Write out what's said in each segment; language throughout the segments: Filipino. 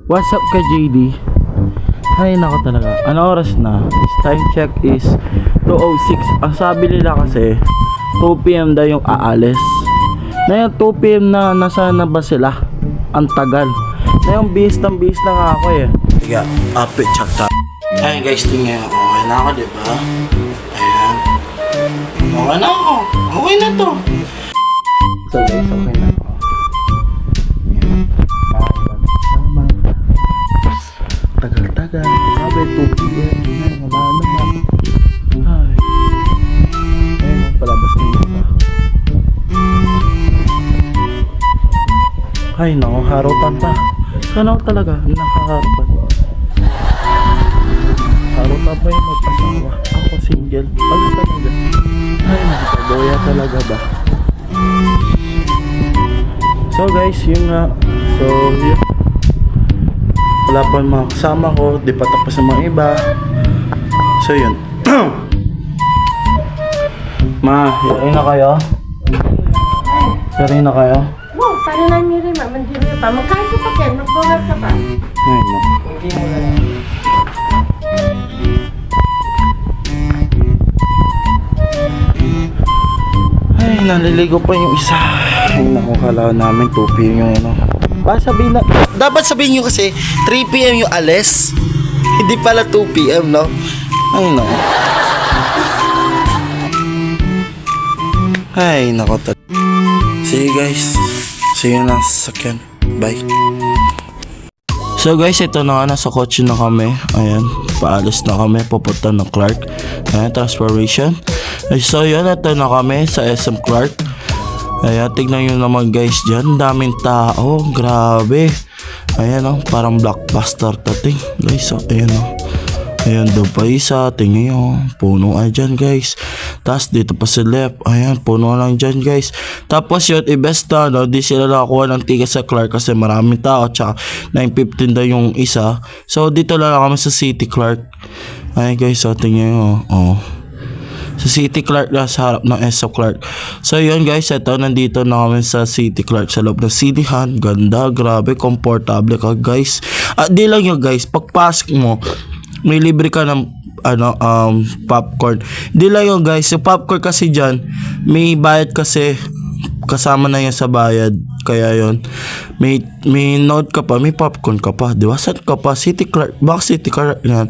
What's up ka JD? Ay nako talaga. Ano oras na? This time check is 2:06. Ang sabi nila kasi 2 PM daw yung aalis. Na yung 2 PM na nasaan na ba sila? Ang tagal. Na yung bis na nga ako eh. Tiga, upit check tayo. Ayun guys, tingnan ako. Okay na ako, diba? Ayan. Okay na ako. Okay na to. So guys, okay na ako. Tagal-tagal. Sabi, 2 PM. Ay, wala naman. Ay. Ayun, palabas na yun. Ay, naku, harutan pa. Sana ako talaga, nakaharutan. Harutan pa yung mag-asawa. Ako single. Wala talaga. Ay, nakikaboya talaga ba? So guys, yun nga. So, yun. Wala pa yung mga kasama ko. Di pa tapos ng mga iba. So, yun. Ma, yun na kayo? Sari na kayo? Wow, paano na miri ma? Mandiri pa. Magkain ka pa Ken, mag-vlog ka pa. Ay, no. Hindi mo na lang. Ay, naliligo pa yung isa. Ay, naku, kala namin 2 PM yung ano. Dapat sabihin nyo kasi 3 PM yung alis. Hindi pala 2 PM, no? Ay, no. Ay, naku. See you guys. See you na sa sakyan. Bye. So guys, ito na nga, nasa kotse na kami. Ayan, paalis na kami, pupunta ng Clark. Ayan, transformation. So yun, ito na kami sa SM Clark. Ayan, tignan nyo naman guys dyan. Daming tao, grabe. Ayan o, parang blockbuster tating guys. So, ayan o. Ayan, doon pa isa. Tingnan nyo, puno ay dyan guys. Tapos dito pa sa left. Ayan, puno lang dyan guys. Tapos yun, i-best na, no? Di sila nakakuha ng ticket sa Clark kasi maraming tao. Tsaka 9:15 daw yung isa. So dito lang kami sa City Clark. Ayan guys, so tingnan nyo. Oh. Sa City Clark na sa harap ng SM Clark. So yun guys, ito nandito na kami sa City Clark sa loob ng Cityhan. Ganda, grabe, komportable ka guys. At di lang yun guys, pagpasok mo, may libre ka ng popcorn. Di lang yun guys, yung popcorn kasi dyan, may bayad kasi, kasama na yan sa bayad. Kaya yun, may note ka pa, may popcorn ka pa, di ba? Saan ka pa? City Clark, baka City Clark yan.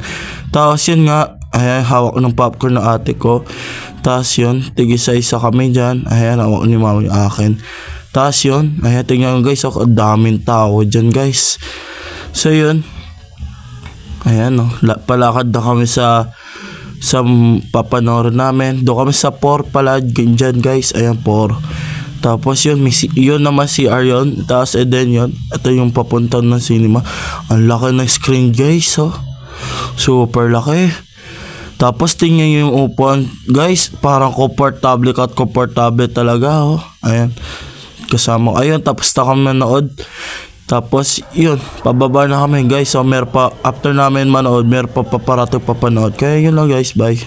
Tapos yun nga, ayan, hawak ng popcorn ng ate ko. Tapos yun, tig-isa-isa kami dyan. Ayan, hawak ni mama yung akin. Tapos yun, ayan, tingnan guys, ang daming tao dyan guys. So yun, ayan o, palakad na kami sa papanoorin namin. Doon kami sa 4 pala dyan guys. Ayan, 4. Tapos yun, yun naman si Arion. Tapos then yun, ito yung papunta ng cinema. Ang laki ng screen guys, oh. Super laki. Tapos tingnan nyo yung upuan. Guys, parang komportable at komportable talaga, oh. Ayan. Kasama. Ayun, tapos na kami manood. Tapos, yun. Pababa na kami, guys. So, meron pa, after namin manood, meron pa paparating papanood. Kaya yun lang, guys. Bye.